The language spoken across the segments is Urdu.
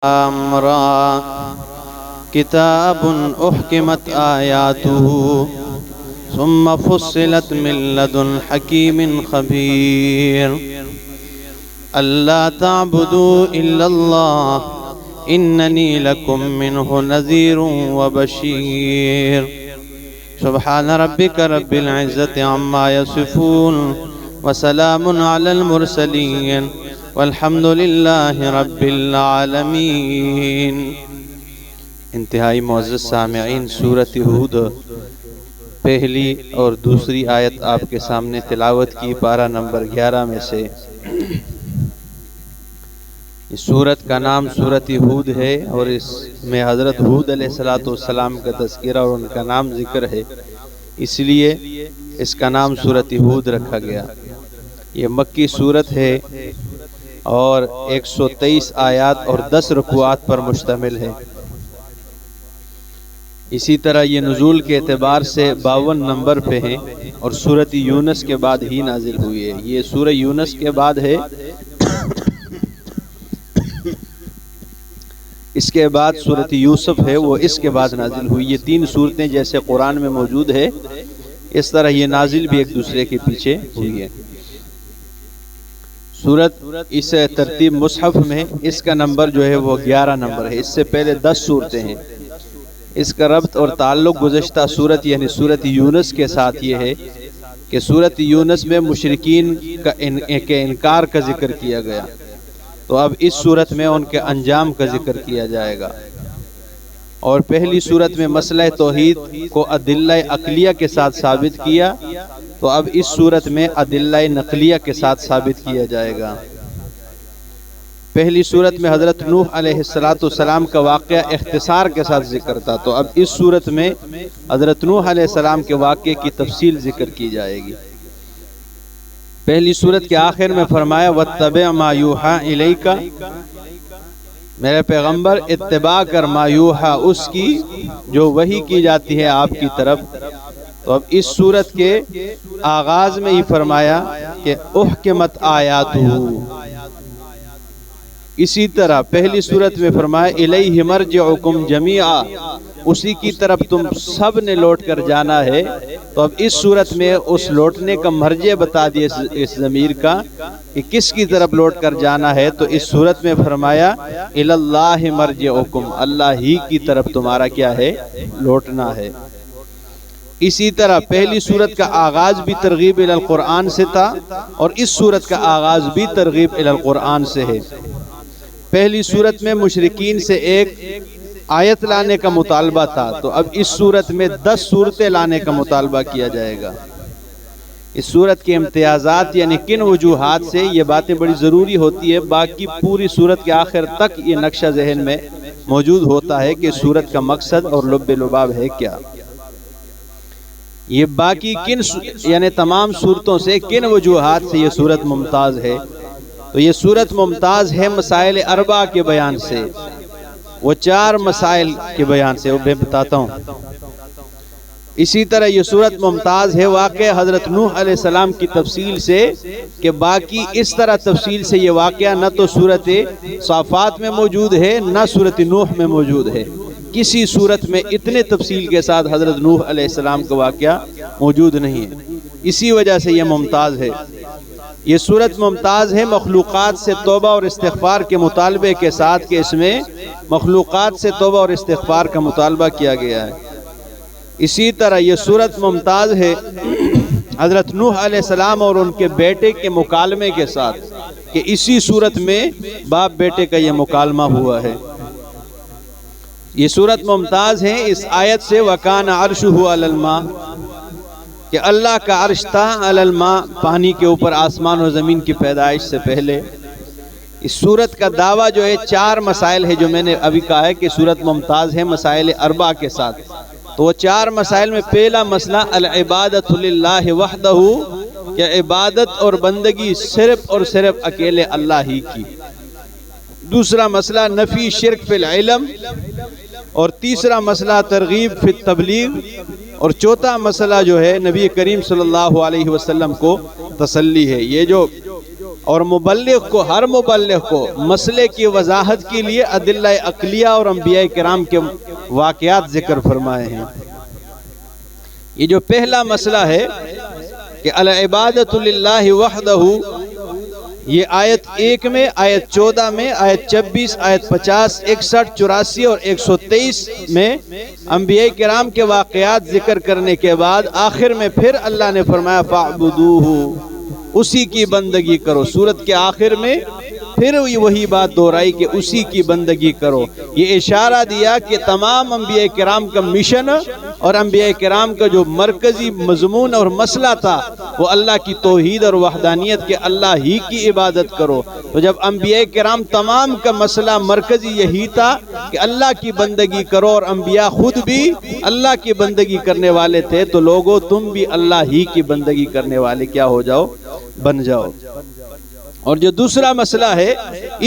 را کتاب احکمت آیاته ثم فصلت من لدن حکیم خبیر اللہ تعبدوا الا اللہ اننی لکم منہ نذیر وبشیر سبحان ربک رب العزت عما یصفون وسلام علی المرسلین والحمد للہ رب العالمین۔ انتہائی معزز سامعین، سورۃ ہود پہلی اور دوسری آیت آپ کے سامنے تلاوت کی، پارہ نمبر 11 میں سے۔ اس سورت کا نام سورۃ ہود ہے اور اس میں حضرت ہود علیہ السلام کا تذکرہ اور ان کا نام ذکر ہے، اس لیے اس کا نام سورۃ ہود رکھا گیا۔ یہ مکی سورت ہے اور 123 آیات اور 10 رکوعات پر مشتمل ہے۔ اسی طرح یہ نزول کے اعتبار سے 52 نمبر پہ ہیں اور سورۃ یونس کے بعد ہی نازل ہوئی ہے۔ یہ سورہ یونس کے بعد ہے، اس کے بعد سورۃ یوسف ہے، وہ اس کے بعد نازل ہوئی۔ یہ 3 صورتیں جیسے قرآن میں موجود ہے، اس طرح یہ نازل بھی ایک دوسرے کے پیچھے ہوئی ہے۔ سورت اس ترتیب مصحف میں اس کا نمبر جو ہے وہ 11 نمبر ہے، اس سے پہلے 10 صورتیں ہیں۔ اس کا ربط اور تعلق گزشتہ سورت یعنی سورۃ یونس کے ساتھ یہ ہے کہ سورۃ یونس میں مشرکین کے انکار کا ذکر کیا گیا، تو اب اس سورت میں ان کے انجام کا ذکر کیا جائے گا۔ اور پہلی سورت میں مسئلہ توحید کو ادلہ عقلیہ کے ساتھ ثابت کیا، تو اب اس سورت میں ادلہ نقلیہ کے ساتھ ثابت کیا جائے گا۔ پہلی سورت میں حضرت نوح علیہ السلام کا واقعہ اختصار کے ساتھ ذکر تھا، تو اب اس سورت میں حضرت نوح علیہ السلام کے واقعے کی تفصیل ذکر کی جائے گی۔ پہلی سورت کے آخر میں فرمایا وَاتَّبِعْ مَا يُوحَىٰ إِلَيْكَ، میرے پیغمبر اتباع کر ما یوحا، اس کی جو وحی کی جاتی ہے آپ کی طرف۔ تو اب اس سورت کے آغاز میں ہی فرمایا کہ احکمت آیاتہ، اسی طرح پہلی سورت میں فرمایا الیہ مرجعکم جمیعا، اسی کی طرف تم سب نے لوٹ کر جانا ہے۔ تو اب اس صورت میں اس لوٹنے کا مرجع بتا دیا اس ضمیر کا کہ کس کی طرف لوٹ کر جانا ہے، تو اس صورت میں فرمایا الی اللہ مرجعکم، اللہ ہی کی طرف تمہارا کیا ہے، لوٹنا ہے۔ اسی طرح پہلی صورت کا آغاز بھی ترغیب الی القرآن سے تھا اور اس صورت کا آغاز بھی ترغیب الی القرآن سے ہے۔ پہلی صورت میں مشرکین سے ایک آیت لانے کا مطالبہ تھا، تو اب اس صورت میں 10 صورتیں لانے کا مطالبہ کیا جائے گا۔ اس صورت کے امتیازات یعنی کن وجوہات سے یہ باتیں بڑی ضروری ہوتی ہے، باقی پوری صورت کے آخر تک یہ نقشہ ذہن میں موجود ہوتا ہے کہ صورت کا مقصد اور لب لباب ہے کیا۔ یہ باقی کن یعنی تمام صورتوں سے کن وجوہات سے یہ صورت ممتاز ہے، تو یہ صورت ممتاز ہے مسائل 4 کے بیان سے، وہ 4 مسائل کے بیان سے، وہ میں بتاتا ہوں۔ اسی طرح یہ صورت ممتاز ہے واقعہ حضرت نوح علیہ السلام کی تفصیل سے، کہ باقی اس طرح تفصیل سے یہ واقعہ نہ تو صورت صافات میں موجود ہے نہ صورت نوح میں موجود ہے، کسی صورت میں اتنے تفصیل کے ساتھ حضرت نوح علیہ السلام کا واقعہ موجود نہیں ہے، اسی وجہ سے یہ ممتاز ہے۔ یہ صورت ممتاز ہے مخلوقات سے توبہ اور استغفار کے مطالبے کے ساتھ، کہ اس میں مخلوقات سے توبہ اور استغفار کا مطالبہ کیا گیا ہے۔ اسی طرح یہ صورت ممتاز ہے حضرت نوح علیہ السلام اور ان کے بیٹے کے مکالمے کے ساتھ، کہ اسی صورت میں باپ بیٹے کا یہ مکالمہ ہوا ہے۔ یہ صورت ممتاز ہے اس آیت سے وَكَانَ عَرْشُهُ عَلَى الْمَاءِ، کہ اللہ کا عرش تھا علی الماء، پانی کے اوپر، آسمان و زمین کی پیدائش سے پہلے۔ اس صورت کا دعویٰ جو ہے 4 مسائل ہے، جو میں نے ابھی کہا ہے کہ صورت ممتاز ہے مسائل 4 کے ساتھ، تو وہ 4 مسائل میں پہلا مسئلہ العبادۃ للہ وحدہ، کہ عبادت اور بندگی صرف اور صرف اکیلے اللہ ہی کی۔ دوسرا مسئلہ نفی شرک فی العلم، اور تیسرا مسئلہ ترغیب فی التبلیغ، اور چوتھا مسئلہ جو ہے نبی کریم صلی اللہ علیہ وسلم کو تسلی ہے۔ یہ جو اور مبلغ کو، ہر مبلغ کو مسئلے کی وضاحت کے لیے ادلہ عقلیہ اور انبیاء کرام کے واقعات ذکر فرمائے ہیں۔ یہ جو پہلا مسئلہ ہے کہ العبادۃ للہ وحدہ، یہ آیت 1 میں، آیت 14 میں، آیت 26، آیت 50، 61، 84 اور 123 میں انبیاء کرام کے واقعات ذکر کرنے کے بعد آخر میں پھر اللہ نے فرمایا فاعبدوہ، اسی کی بندگی کرو۔ سورت کے آخر میں پھر وہی بات دہرائی کہ اسی کی بندگی کرو۔ یہ اشارہ دیا کہ تمام انبیاء کرام کا مشن اور انبیاء کرام کا جو مرکزی مضمون اور مسئلہ تھا وہ اللہ کی توحید اور وحدانیت کے، اللہ ہی کی عبادت کرو۔ تو جب انبیاء کرام تمام کا مسئلہ مرکزی یہی تھا کہ اللہ کی بندگی کرو، اور انبیاء خود بھی اللہ کی بندگی کرنے والے تھے، تو لوگوں تم بھی اللہ ہی کی بندگی کرنے والے کیا ہو جاؤ، بن جاؤ۔ اور جو دوسرا مسئلہ ہے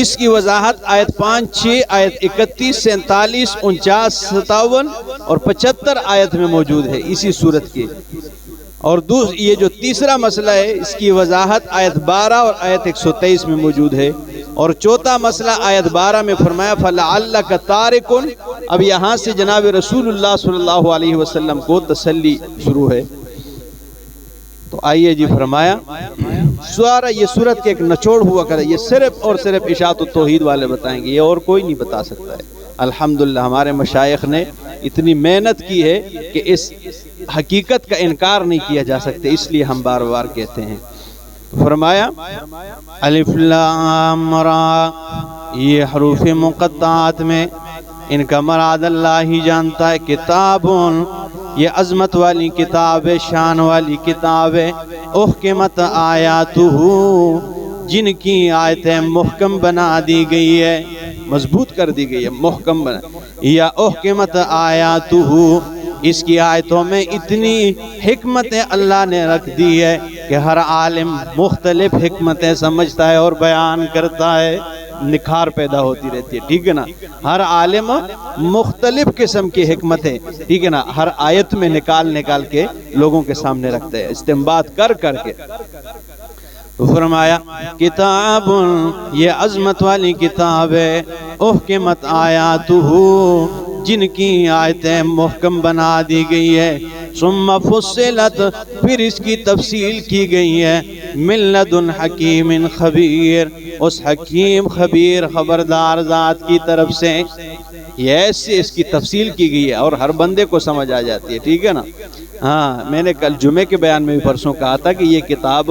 اس کی وضاحت آیت 5، 6، آیت 31، 47، 49، 57 اور 75 آیت میں موجود ہے اسی سورت کی۔ اور یہ جو تیسرا مسئلہ ہے اس کی وضاحت آیت 12 اور آیت 123 میں موجود ہے۔ اور چوتھا مسئلہ آیت 12 میں فرمایا فَلَعَلَّكَ تَارِكٌ، اب یہاں سے جناب رسول اللہ صلی اللہ علیہ وسلم کو تسلی شروع ہے۔ تو آئیے جی فرمایا سوارا یہ صورت کے ایک نچوڑ ہوا کرے، یہ صرف اور صرف اشاعت و توحید والے بتائیں گے، یہ اور کوئی نہیں بتا سکتا ہے۔ الحمدللہ ہمارے مشائخ نے اتنی محنت کی ہے کہ اس حقیقت کا انکار نہیں کیا جا سکتے، اس لیے ہم بار بار کہتے ہیں۔ فرمایا الف لام را، یہ حروف مقطعات میں ان کا مراد اللہ ہی جانتا ہے۔ کتابون، یہ عظمت والی کتاب ہے، شان والی کتاب ہے۔ احکمت آیاتہ، جن کی آیتیں محکم بنا دی گئی ہے، مضبوط کر دی گئی ہے، محکم بنا۔ یا احکمت آیاتہ، اس کی آیتوں میں اتنی حکمتیں اللہ نے رکھ دی ہے کہ ہر عالم مختلف حکمتیں سمجھتا ہے اور بیان کرتا ہے، نکھار پیدا ہوتی رہتی ہے، ٹھیک ہے نا۔ ہر عالم مختلف قسم کی حکمتیں، ٹھیک ہے نا، ہر آیت میں نکال کے لوگوں کے سامنے رکھتے ہیں، استنباط کر کے۔ تو فرمایا کتاب، یہ عظمت والی کتاب ہے، احکمت آیاتہ، جن کی آیتیں محکم بنا دی گئی ہے۔ ثم فصلت، پھر اس کی تفصیل کی گئی ہے، من لدن حکیم خبیر، اس حکیم خبیر خبردار ذات کی طرف سے۔ یہ ایسے اس کی تفصیل کی گئی ہے اور ہر بندے کو سمجھ آ جاتی ہے، ٹھیک ہے نا۔ ہاں میں نے کل جمعے کے بیان میں بھی پرسوں کہا تھا کہ یہ کتاب،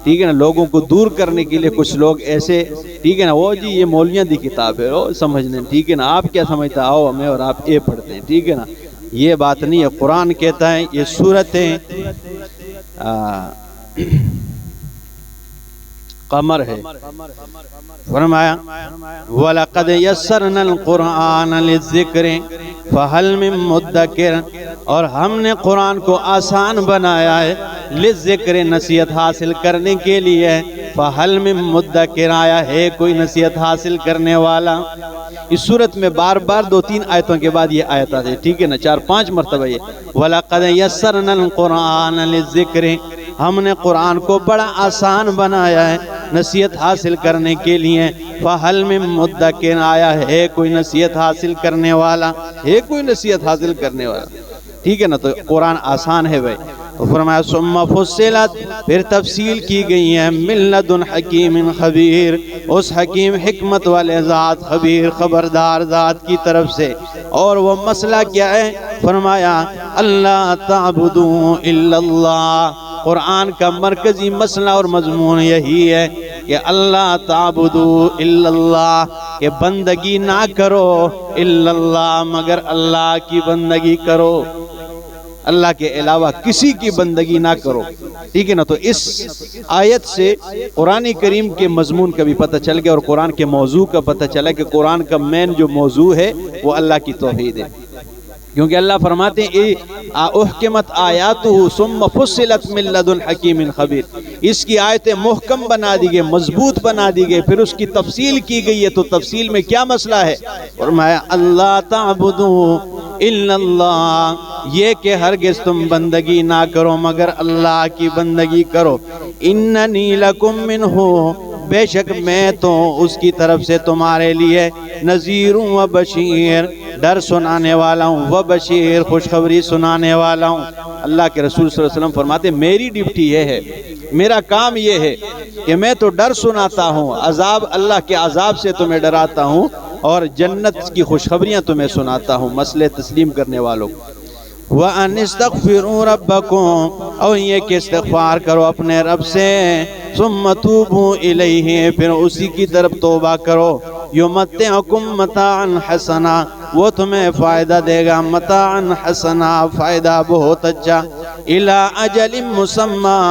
ٹھیک ہے نا، لوگوں کو دور کرنے کے لیے کچھ لوگ ایسے، ٹھیک ہے نا، وہ جی یہ مولویاں دی کتاب ہے، وہ سمجھنے، ٹھیک ہے نا، آپ کیا سمجھتا، آؤ ہمیں اور آپ یہ پڑھتے ہیں، ٹھیک ہے نا۔ یہ بات نہیں ہے، قرآن کہتا ہے یہ سورتیں قمر ہے۔ فرمایا وَلَقَدْ يَسَّرْنَا الْقُرْآنَ لِلذِّكْرِ فَهَلْ مِن مُدَّكِرٍ، اور ہم نے قرآن کو آسان بنایا ہے، لِلذِّكْرِ، نصیحت حاصل کرنے کے لیے، فَهَلْ مِن مُدَّكِرٍ، آیا ہے کوئی نصیحت حاصل کرنے والا۔ اس صورت میں بار بار 2-3 آیتوں کے بعد یہ آیت آتی ہے، ٹھیک ہے نا، 4-5 مرتبہ یہ وَلَقَدْ يَسَّرْنَا الْقُرْآنَ لِلذِّكْرِ، ہم نے قرآن کو بڑا آسان بنایا ہے نصیحت حاصل کرنے کے لیے۔ فَهَلْ مِن مُدَّكِرٍ، آیا ہے کوئی نصیحت حاصل کرنے والا، ہے کوئی نصیحت حاصل کرنے والا، ٹھیک ہے نا۔ تو قرآن آسان ہے بھائی۔ تو فرمایا ثم فصلت، پھر تفصیل کی گئی ہے، من لدن حکیم خبیر، اس حکیم حکمت والے ذات، خبیر خبردار ذات کی طرف سے۔ اور وہ مسئلہ کیا ہے؟ فرمایا اللہ تعبدوا الا اللہ، قرآن کا مرکزی مسئلہ اور مضمون یہی ہے کہ اللہ تعبدوا الا اللہ، کہ بندگی نہ کرو الا اللہ، مگر اللہ کی بندگی کرو، اللہ کے علاوہ کسی کی بندگی نہ کرو، ٹھیک ہے نا۔ تو اس آیت سے قرآن کریم کے مضمون کا بھی پتہ چل گیا اور قرآن کے موضوع کا پتہ چلا کہ قرآن کا مین جو موضوع ہے وہ اللہ کی توحید ہے، کیونکہ اللہ فرماتے ہیں احکمت آیاتہ ثم فصلت من لدن حکیم خبیر، اس کی آیتیں محکم بنا دی گئی، مضبوط بنا دی گئی، پھر اس کی تفصیل کی گئی ہے۔ تو تفصیل میں کیا مسئلہ ہے؟ فرمایا اللہ تعبدوا الا اللہ، یہ کہ ہرگز تم بندگی نہ کرو مگر اللہ کی بندگی کرو۔ اننی لکم منہ بے شک میں تو اس کی طرف سے تمہارے لیے نذیر و بشیر، ڈر سنانے والا ہوں، و بشیر خوشخبری سنانے والا ہوں۔ اللہ کے رسول صلی اللہ علیہ وسلم فرماتے میری ڈیوٹی یہ ہے، میرا کام یہ ہے کہ میں تو ڈر سناتا ہوں، عذاب اللہ کے عذاب سے تمہیں ڈراتا ہوں اور جنت کی خوشخبریاں تمہیں سناتا ہوں مسئلے تسلیم کرنے والوں کو۔ وَأَنِ اسْتَغْفِرُوا رَبَّكُمْ، اور یہ کہ استغفار کرو اپنے رب سے، ثُمَّ تُوبُوا إِلَيْهِ، پھر اسی کی طرف توبہ کرو، يُمَتِّعُكُمْ مَتَاعًا حَسَنًا، وہ تمہیں فائدہ دے گا، متاعًا حسنا، فائدہ بہت اچھا، إِلَىٰ أَجَلٍ مُّسَمًّى،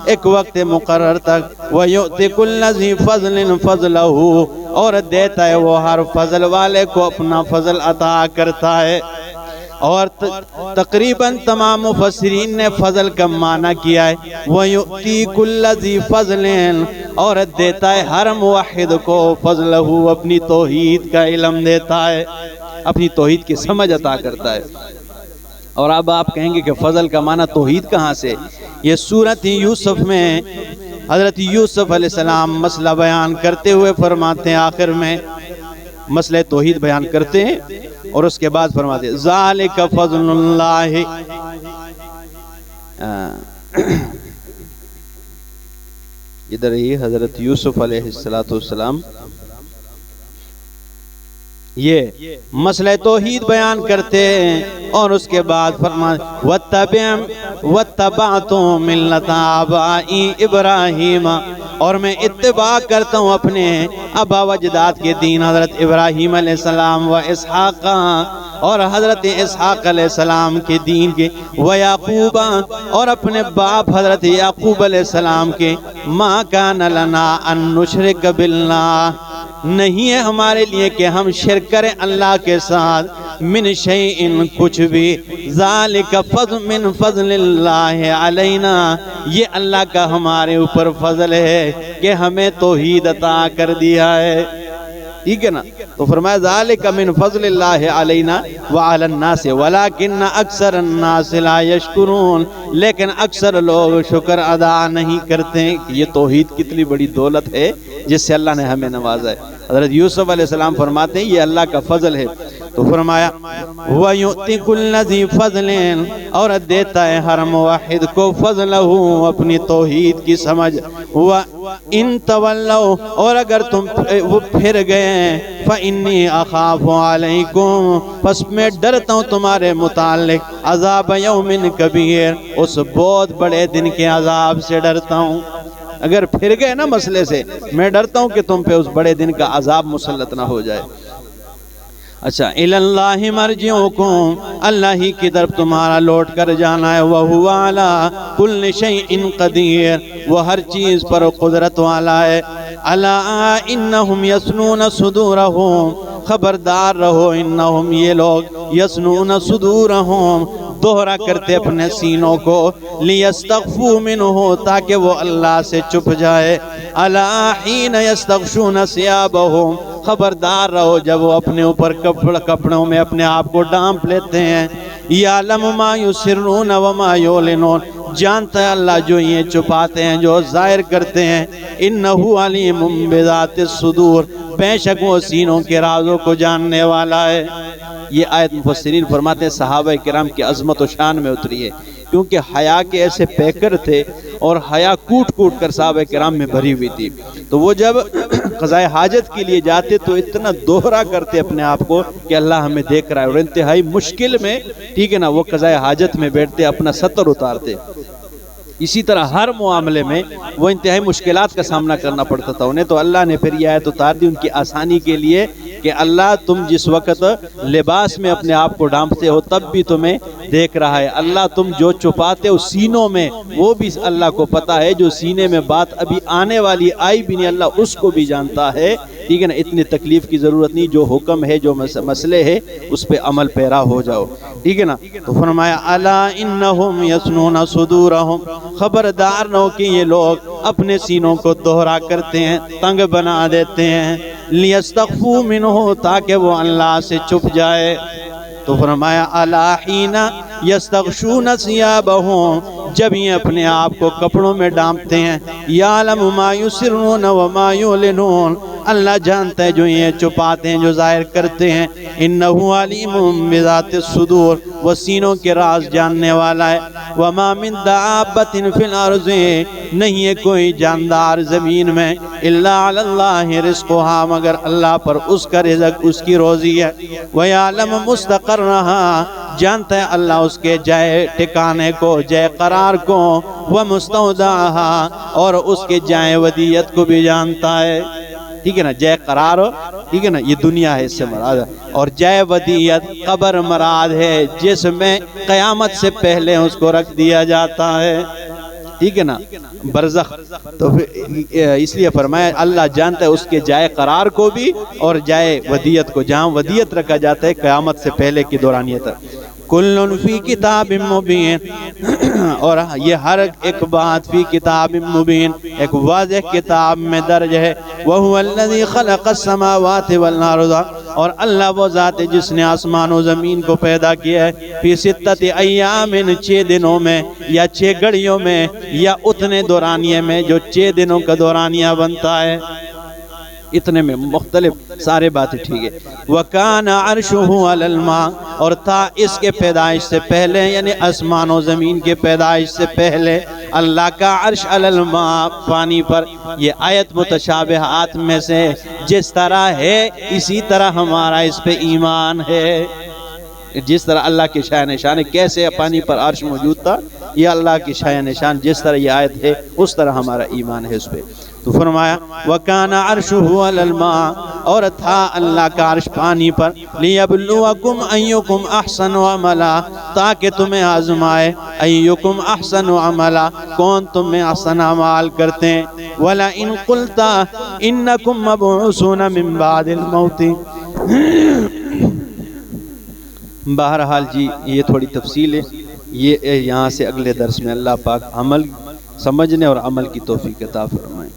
ایک وقت مقرر تک، وَيُؤْتِ كُلَّ ذِي فَضْلٍ فَضْلَهُ، اور دیتا ہے وہ ہر فضل والے کو اپنا فضل عطا کرتا ہے۔ اور تقریباً تمام مفسرین نے فضل کا معنی کیا ہے، وَيُؤْتِي كُلَّ ذِي فَضْلٍ، اور دیتا ہے ہر موحد کو فضلہ، اپنی توحید کا علم دیتا ہے، اپنی توحید کی سمجھ عطا کرتا ہے۔ اور اب آپ کہیں گے کہ فضل کا معنی توحید کہاں سے؟ یہ سورۃ یوسف میں حضرت یوسف علیہ السلام مسئلہ بیان کرتے ہوئے فرماتے ہیں، آخر میں مسئلہ توحید بیان کرتے ہیں اور اس کے بعد فرماتے ہیں ذالک فضل اللہ، ادھر ہی حضرت یوسف علیہ السلام یہ مسئلہ توحید بیان کرتے ہیں اور اس کے بعد فرماتے وَاتَّبَعْتُ مِلَّةَ آبَائِي ابراہیم، اور میں اتباع کرتا ہوں اپنے ابا و اجداد کے دین حضرت ابراہیم علیہ السلام و اسحاق، اور حضرت اسحاق علیہ السلام کے دین کے، وَيَعْقُوبَ، اور اپنے باپ حضرت یعقوب علیہ السلام کے، مَا كَانَ لَنَا أَن نُشْرِكَ بِاللَّهِ، نہیں ہے ہمارے لیے کہ ہم شرک کریں اللہ کے ساتھ، من شیء کچھ بھی، ذالک فضل من فضل اللہ علینا، یہ اللہ کا ہمارے اوپر فضل ہے کہ ہمیں توحید عطا کر دیا ہے، ٹھیک ہے نا؟ تو فرمایا ذالک من فضل اللہ علینا وعلی الناس ولکن اکثر الناس لا یشکرون، لیکن اکثر لوگ شکر ادا نہیں کرتے کہ یہ توحید کتنی بڑی دولت ہے جس سے اللہ نے ہمیں نوازا ہے۔ حضرت یوسف علیہ السلام فرماتے ہیں یہ اللہ کا فضل ہے، تو فرمایا وَيُؤْتِ كُلَّ ذِي فَضْلٍ، اور دیتا ہے ہر موحد کو فضلہ، اپنی توحید کی سمجھ، وَإِن تَوَلَّوْا، اور اگر تم وہ پھر گئے، فَإِنِّي أَخَافُ عَلَيْكُمْ، پس میں ڈرتا ہوں تمہارے متعلق، عذاب یوم کبیر، اس بہت بڑے دن کے عذاب سے ڈرتا ہوں۔ اگر پھر گئے نا مسئلے سے، میں ڈرتا ہوں کہ تم پہ اس بڑے دن کا عذاب مسلط نہ ہو جائے۔ اچھا، الاللہ مرجعکم، اللہ ہی کی طرف تمہارا لوٹ کر جانا ہے، وہو علی کل شیء قدیر، وہ ہر چیز پر قدرت والا ہے۔ الا انہم یسنون صدورہم، خبردار رہو، انہم یہ لوگ یسنون صدورہم، دوہرا کرتے اپنے سینوں کو، لیستخفوا منہ، تاکہ وہ اللہ سے چھپ جائے، الا حین یستغشون ثیابہم، خبردار رہو جب وہ اپنے اوپر کپڑوں میں اپنے آپ کو ڈانپ لیتے ہیں، یعلم ما یسرون وما یعلنون، جانتا ہے اللہ جو یہ چھپاتے ہیں جو ظاہر کرتے ہیں، انہ علیم بذات الصدور، بے شک وہ سینوں کے رازوں کو جاننے والا ہے۔ یہ آیت مفسرین فرماتے ہیں صحابہ کرام کی عظمت و شان میں اتری ہے، کیونکہ حیا کے ایسے پیکر تھے اور حیا کوٹ کوٹ کر صحابہ کرام میں بھری ہوئی تھی، تو وہ جب قضاء حاجت کے لیے جاتے تو اتنا دوہرا کرتے اپنے آپ کو کہ اللہ ہمیں دیکھ رہا ہے، اور انتہائی مشکل میں، ٹھیک ہے نا، وہ قضاء حاجت میں بیٹھتے اپنا ستر اتارتے۔ اسی طرح ہر معاملے میں وہ انتہائی مشکلات کا سامنا کرنا پڑتا تھا انہیں، تو اللہ نے پھر یہ آیت اتار دی ان کی آسانی کے لیے کہ اللہ تم جس وقت لباس میں اپنے آپ کو ڈھانپتے ہو تب بھی تمہیں دیکھ رہا ہے، اللہ تم جو چھپاتے ہو سینوں میں وہ بھی اللہ کو پتا ہے، جو سینے میں بات ابھی آنے والی آئی بھی نہیں اللہ اس کو بھی جانتا ہے، ٹھیک ہے نا؟ اتنی تکلیف کی ضرورت نہیں، جو حکم ہے جو مسئلے ہے اس پہ عمل پیرا ہو جاؤ، ٹھیک ہے نا؟ تو فرمایا الا انہم یسنون صدورہم، خبردار نو کہ یہ لوگ اپنے سینوں کو دوہرا کرتے ہیں، تنگ بنا دیتے ہیں، لیستخفوا منہ، تاکہ وہ اللہ سے چھپ جائے۔ تو فرمایا الا حین یستغشون ثیابہم، جب یہ اپنے آپ کو کپڑوں میں ڈانپتے ہیں، یعلم ما یسرون وما یعلنون، اللہ جانتا ہے جو یہ چھپاتے ہیں جو ظاہر کرتے ہیں، انہ علیم بذات الصدور، وہ سینوں کے راز جاننے والا ہے۔ وما من دابۃ فی الارض، نہیں ہے کوئی جاندار زمین میں، الا علی اللہ رزقها، مگر اللہ پر اس کا رزق، اس کی روزی ہے۔ ویعلم مستقرها، جانتا ہے اللہ اس کے جائے ٹھکانے کو، جائے قرار کو، ومستودعها، اور اس کے جائے ودیعت کو بھی جانتا ہے۔ ٹھیک ہے نا، جائے قرار ہو، ٹھیک ہے نا، یہ دنیا ہے، اس سے مراد ہے، اور جائے ودیعت قبر مراد ہے، جس میں قیامت سے پہلے اس کو رکھ دیا جاتا ہے، ٹھیک ہے نا، برزخ۔ تو اس لیے فرمایا اللہ جانتا ہے اس کے جائے قرار کو بھی اور جائے ودیعت کو، جہاں ودیعت رکھا جاتا ہے قیامت سے پہلے کی دورانیت۔ کل فی کتاب مبین، اور یہ ہر ایک بات فی کتاب مبین، ایک واضح کتاب میں درج ہے۔ وہو الذی خلق السماوات والارض، اور اللہ وہ ذات ہے جس نے آسمان و زمین کو پیدا کیا ہے، فی ستۃ ایام، 6 دنوں میں، یا 6 گھڑیوں میں، یا اتنے دورانیے میں جو 6 دنوں کا دورانیہ بنتا ہے، اتنے میں مختلف سارے باتیں، ٹھیک ہے۔ وَكَانَ عَرْشُهُ عَلَى الْمَاءِ، اور تھا اس کے پیدائش سے پہلے، یعنی آسمان و زمین کے پیدائش سے پہلے اللہ کا عرش علی الماء، پانی پر۔ یہ آیت متشابہات میں سے جس طرح ہے اسی طرح ہمارا اس پہ ایمان ہے۔ جس طرح اللہ کی شاہ نشان ہے، کیسے پانی پر عرش موجود تھا، یہ اللہ کی شاہ نشان، جس طرح یہ آیت ہے اس طرح ہمارا ایمان ہے اس پہ۔ تو فرمایا وَكَانَ عَرْشُهُ عَلَى الْمَاءِ، اور تھا اللہ کا عرش پانی پر، لِيَبْلُوَكُمْ أَيُّكُمْ أَحْسَنُ عَمَلًا، تاکہ تمہیں آزمائے، أَيُّكُمْ أَحْسَنُ عَمَلًا، کون تم میں احسن اعمال کرتے ہیں۔ وَلَئِن قُلْتَ إِنَّكُمْ مَبْعُوثُونَ مِن بَعْدِ الْمَوْتِ۔ بہرحال جی یہ تھوڑی تفصیل ہے، یہ یہاں سے اگلے درس میں اللہ پاک عمل سمجھنے اور عمل کی توفیق عطا فرمائیں۔